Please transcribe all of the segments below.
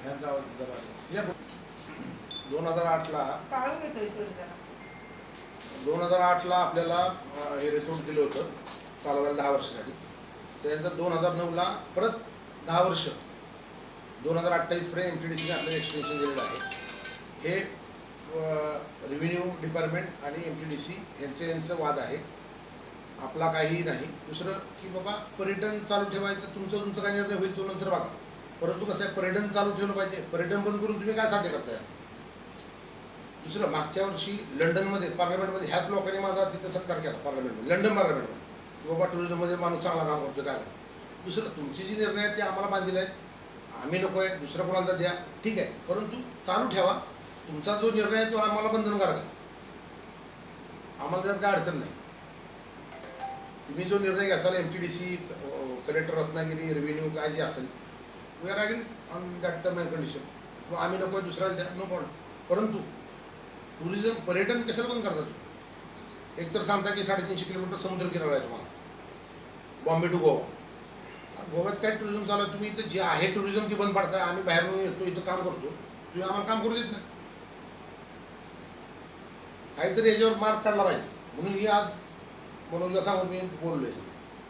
ह्यांचा आवाज जरा या 2008ला काढून घेतोय सर जरा 2008ला आपल्याला हे रिसोर्ट दिलं होतं चालवायला 10 वर्षासाठी. त्यानंतर 2009ला परत 10 वर्ष 2028 पर्यंत MTDCने आपल्याला एक्सटेन्शन दिलेलं आहे. हे रेव्हेन्यू डिपार्टमेंट आणि MTDC यांचं वाद आहे, आपला काहीही नाही. दुसरं की बाबा पर्यटन चालू ठेवायचं, तुमचं काय निर्णय होईल तो नंतर बघा. परंतु कसं आहे, पर्यटन चालू ठेवलं पाहिजे. पर्यटन बंद करून तुम्ही काय साध्य करताय? दुसरं, मागच्या वर्षी लंडनमध्ये पार्लमेंटमध्ये ह्याच लोकांनी माझा तिथं सत्कार केला पार्लमेंटमध्ये, लंडन पार्लमेंटमध्ये, की बाबा टुरिझममध्ये माणूस चांगला काम करतो काय. दुसरं, तुमचे जे निर्णय आहेत ते आम्हाला बांधलेले आहेत, आम्ही नको आहे, दुसरं कोणाला द्या, ठीक आहे, परंतु चालू ठेवा. तुमचा जो निर्णय आहे तो आम्हाला बंधनकारक आहे, आम्हाला त्यात काय अडचण नाही. तुम्ही जो निर्णय घ्याल MTDC, कलेक्टर रत्नागिरी, रेव्हेन्यू काय जे असेल, we are agree on that term and condition. आम्ही नको आहे, दुसऱ्याला द्या, नो प्रॉब्लेम. परंतु टुरिझम पर्यटन कशाला बंद करतात? एक तर सांगता की 350 किलोमीटर समुद्र किनारा आहे तुम्हाला, बॉम्बे टू गोवा. गोव्यात काय टुरिझम चालू आहे? तुम्ही इथं जे आहे टुरिझम ती बंद पाडताय. आम्ही बाहेरून येतो, इथं काम करतो, तुम्ही आम्हाला काम करू देत नाही. काहीतरी याच्यावर मार्क काढला पाहिजे. म्हणून ही आज मनोजला सांगून मी बोललोय,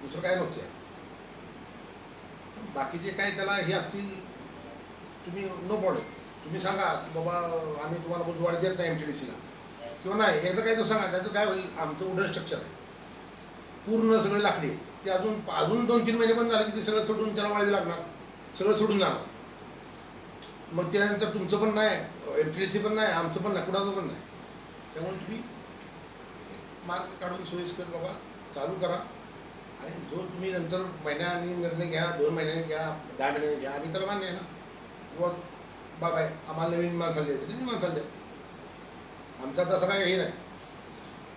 दुसरं काय नव्हतं. बाकीचे काय त्याला हे असतील तुम्ही नो प्रॉब्लेम, तुम्ही सांगा की बाबा आम्ही तुम्हाला बुधवार देत नाही MTDCला किंवा नाही, एकदा काय तो सांगा. त्याचं काय होईल, आमचं वुडन स्ट्रक्चर आहे पूर्ण, सगळे लाकडी आहे, ते अजून 2-3 महिने बंद झालं की ते सगळं सोडून त्याला वाळवी लागणार, सगळं सोडून जाणार. मग त्यानंतर तुमचं पण नाही, MTDC पण नाही, आमचं पण नाही, कुणाचं पण नाही. त्यामुळे तुम्ही एक मार्ग काढून सोयीस्कर बाबा चालू करा. आणि जो तुम्ही नंतर महिन्यानी निर्णय घ्या, 2 महिन्यांनी घ्या, 10 महिन्यांनी घ्या, आम्ही त्याला मान्य आहे ना. किंवा बाबा आम्हाला नवीन माणसाला द्यायचं, नवीन माणसाला द्या, आमचा तसं काय हे नाही.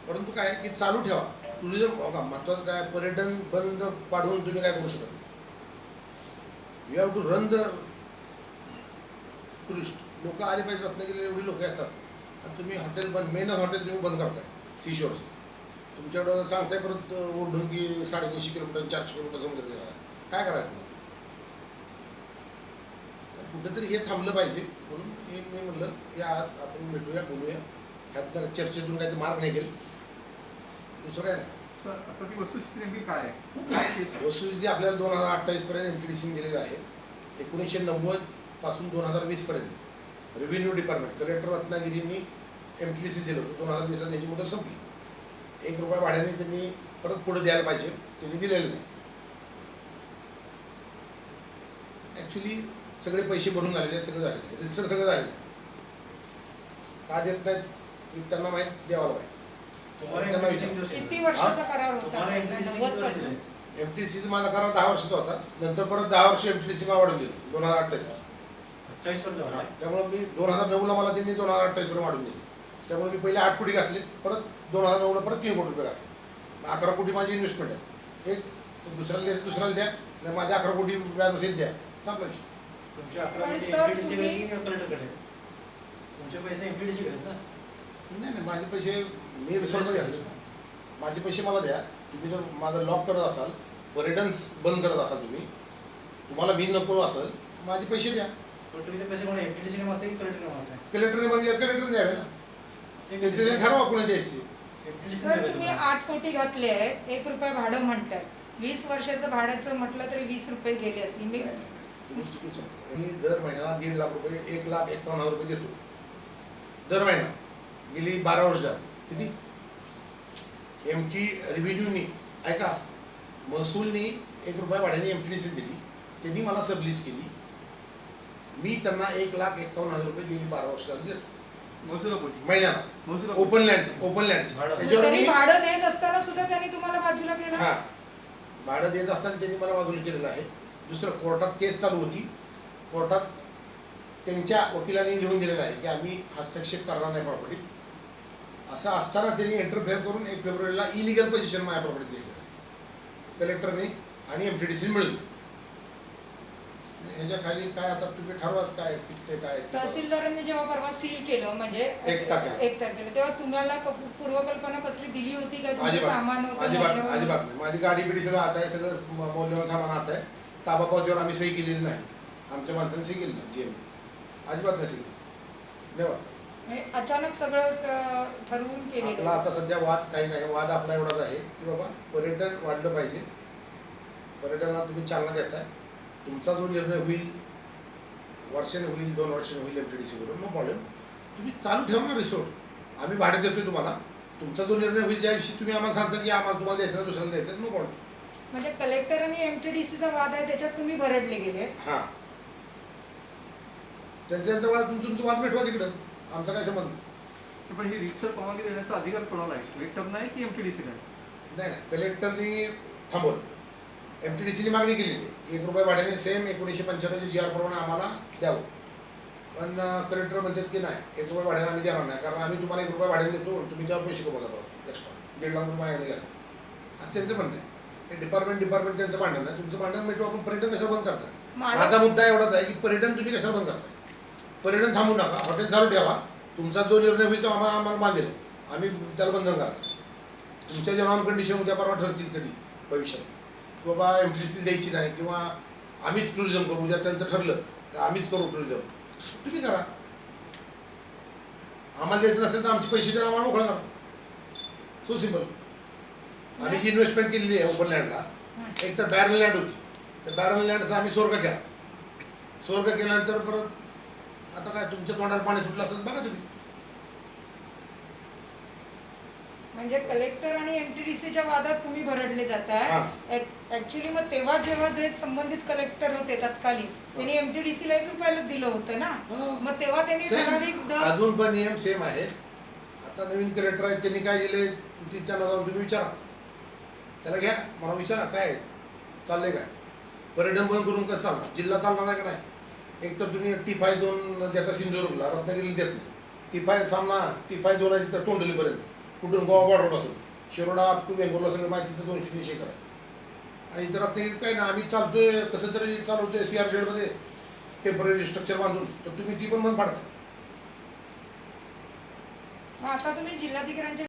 परंतु काय की चालू ठेवा टुरिझम. बघा महत्त्वाचं काय, पर्यटन बंद पाडून तुम्ही काय करू शकत नाही. You have to run the tourist. लोक आले पाहिजे, रत्नागिरीला एवढी लोक येतात आणि तुम्ही हॉटेल बंद, मेन हॉटेल तुम्ही बंद करताय सीशोर्स. तुमच्याकडं सांगताय परत ओढून की 350 किलोमीटर 400 किलोमीटर समुद्र किनारा, काय करायचं? कुठेतरी हे थांबलं पाहिजे. म्हणून हे मी म्हटलं की आज आपण भेटूया, बोलूया, ह्यात चर्चेतून काही मार्ग निघेल, दुसरं काय नाही. वस्तुस्थिती काय आहे? वस्तुस्थिती आपल्याला 2028 पर्यंत MTDCने दिलेलं आहे. 1990 पासून 2020 पर्यंत रेव्हेन्यू डिपार्टमेंट, कलेक्टर रत्नागिरींनी MTDC दिलं होतं. 2020ला त्यांची मुदत संपली. 1 रुपया भाड्याने त्यांनी परत पुढे द्यायला पाहिजे, त्यांनी दिलेलं नाही. ॲक्च्युली सगळे पैसे भरून झालेले आहेत, सगळं झालेलं आहे, रजिस्टर सगळं झालेलं आहे. का देत नाहीत त्यांना माहीत, द्यावाला पाहिजे. किती वर्षाचा करार होता? 90 पासून. MTDCचा माझा करार 10 वर्षाचा होता. नंतर परत 10 वर्ष MTDC मला वाढून दिली 2028. त्यामुळे मी 2009ला मला त्यांनी 2028 पर्यंत वाढून दिली. त्यामुळे मी पहिले 8 कोटी घातले, परत 2009ला परत 3 कोटी रुपये घातले. 11 कोटी माझी इन्व्हेस्टमेंट आहे. एक दुसऱ्याला द्या, नाही माझ्या 11 कोटी व्याज असेल द्या, चांगला विषय. तुमचे 11 MTDC कलेक्टरकडे आहेत, तुमचे पैसे MTDC कडे आहेत ना? नाही, माझे पैसे मी रिसॉर्टमध्ये घातले. माझे पैसे मला द्या. तुम्ही जर माझं लॉक करत असाल, पर्यटन बंद करत असाल, तुम्हाला मी नको असेल, माझे पैसे द्या. पैसे कोण MTDCने मारते की कलेक्टरने मारते? कलेक्टरने म्हणजे कलेक्टरने द्यावे ना, ते ठरवा कोणी द्यायची. सर तुम्ही 8 कोटी घातले आहे, 1 रुपया भाडं म्हणतात. 20 वर्षाचं भाड्याचं म्हटलं तरी 20 रुपये गेले असतील. मी दर महिन्याला 1.5 लाख रुपये, 1,51,000 रुपये देतो दर महिना, गेली 12 वर्ष झाली. किती रेव्हेन्यूनी, ऐका, महसूलनी 1 रुपया भाड्याने MTDC दिली, त्यांनी मला सबलीज केली. मी त्यांना 1,51,000 रुपये गेली 12 वर्ष झाली देतो महिन्याला. ओपन लँड त्याच्यावर मी भाडं देत असताना सुद्धा त्यांनी तुम्हाला बाजूला केलं. हां, भाडं देत असताना त्यांनी मला बाजूला केलेलं आहे. दुसरं, कोर्टात केस चालू होती, कोर्टात त्यांच्या वकिलांनी लिहून दिलेलं आहे की आम्ही हस्तक्षेप करणार नाही प्रॉपर्टीत. असं असताना त्यांनी इंटरफेअर करून 1 फेब्रुवारीला इलिगल पोझिशन माझ्या प्रॉपर्टीत घेतलेलं आहे कलेक्टरने आणि MTDC मिळून. ह्याच्या खाली काय आता तुम्ही ठरवाच काय पिकते काय. तहसीलदारांनी जेव्हा परवा सील केलं म्हणजे 1 तारखेला, तेव्हा तुम्हाला पूर्वकल्पना कसली दिली होती का? तुमचं सामान होतं? अजिबात नाही. माझी गाडी बिडी सगळं आता आहे, सगळं मौल्यवान सामान आता आहे. ताबापावतीवर आम्ही सही केलेली नाही, आमच्या माणसाने सही केली नाही. GM अजिबात नाही सिग्नेचर नेवर. म्हणजे अचानक सगळं ठरवून केलेलं आपला आहे. आता सध्या वाद काही नाही. वाद आपला एवढाच आहे की बाबा पर्यटन वाढलं पाहिजे. पर्यटनाला तुम्ही चालना देताय. तुमचा जो निर्णय होईल, वर्षाने होईल, 2 वर्षाने होईल MTDC वरून, नो प्रॉब्लेम. तुम्ही चालू ठेवा ना रिसोर्ट. आम्ही भाडे देतोय तुम्हाला. तुमचा जो निर्णय होईल ज्या दिवशी तुम्ही आम्हाला सांगता की आम्हाला तुम्हाला द्यायचं दुसऱ्याला द्यायचं, नो प्रॉब्लेम. म्हणजे कलेक्टर आणि MTDCचा वाद आहे त्याच्यात तुम्ही भरडले गेले. हां, त्यांचा वाद तुमचा वाद मिटवा तिकडं. आमचा काय संबंध पण ही रीतसर परवानगी देण्याचा अधिकार कोणाला आहे? कलेक्टर नाही की MTDC नाही? नाही. कलेक्टरनी थांबवलं. MTDCने मागणी केलेली आहे की ₹1 भाड्याने सेम 1995 GR प्रमाणे आम्हाला द्यावं. पण कलेक्टर म्हणतात की नाही, ₹1 भाड्याने आम्ही देणार नाही, कारण आम्ही तुम्हाला ₹1 भाड्याने देतो, तुम्ही त्यावर पैसे कमवता परत एक्स्ट्रा ₹1.5 लाख माझ्याने घ्या. असं त्यांचं म्हणणं आहे. हे डिपार्टमेंट त्यांचं भांडण आहे. तुमचं भांडण मिटवा. आपण पर्यटन कशाला बंद करताय? माझा मुद्दा एवढाच आहे की पर्यटन तुम्ही कशाला बंद करताय? पर्यटन थांबू नका. हॉटेल चालू ठेवा. तुमचा जो निर्णय होईल तो आम्हाला माल दिला. आम्ही त्याला बंधन करा. तुमच्या जेव्हा कंडिशन उद्या परवा ठरतील कधी भविष्यात बाबा MTDC द्यायची नाही किंवा आम्हीच टुरिझम करू, उद्या त्यांचं ठरलं की आम्हीच करू टुरिझम, तुम्ही करा. आम्हाला द्यायचं नसेल तर आमचे पैसे द्या, आम्हाला मोकळा करा. So simple. आम्ही जी इन्व्हेस्टमेंट केलेली आहे ओपन लँडला, एक तर बॅरल लँड होती. त्या बॅरल लँडचा आम्ही स्वर्ग केला. स्वर्ग केल्यानंतर परत आता काय तुमच्या तोंडाला पाणी सुटलं असेल बघा तुम्ही. म्हणजे कलेक्टर आणि MTDCच्या वादात तुम्ही भरडले जाताय. ऍक्च्युली मग तेव्हा जेव्हा जे संबंधित कलेक्टर होते तत्कालीन, त्यांनी MTDCला ₹1 दिलं होतं ना. मग तेव्हा त्यांनी ठराविक दर अजून पण नियम सेम आहेत. आता नवीन कलेक्टर आहेत, त्यांनी काय दिले त्यांना जाऊन तुम्ही विचारा. त्याला घ्या, मला विचारा काय चाललंय काय. पर्यटन बंद करून कसं चालणार? जिल्हा चालणार आहे का नाही? एक तर तुम्ही T5 2 देता सिंधुदुर्गला, रत्नागिरीला देत नाही. T5 सामना T5 2 आहे तिथं तोंडलीपर्यंत, कुठून गोवा बॉर्डरपासून शिरोडा अप टू बेंगोरला सगळं माहिती तिथं 200-300 एकर आहे. आणि इतर रत्नागिरीत काय ना, आम्ही चालतोय कसं तरी चालवतोय CRZ टेम्पररी स्ट्रक्चर बांधून, तर तुम्ही ती पण बंद पाडता. मग आता तुम्ही जिल्हाधिकाऱ्यांच्या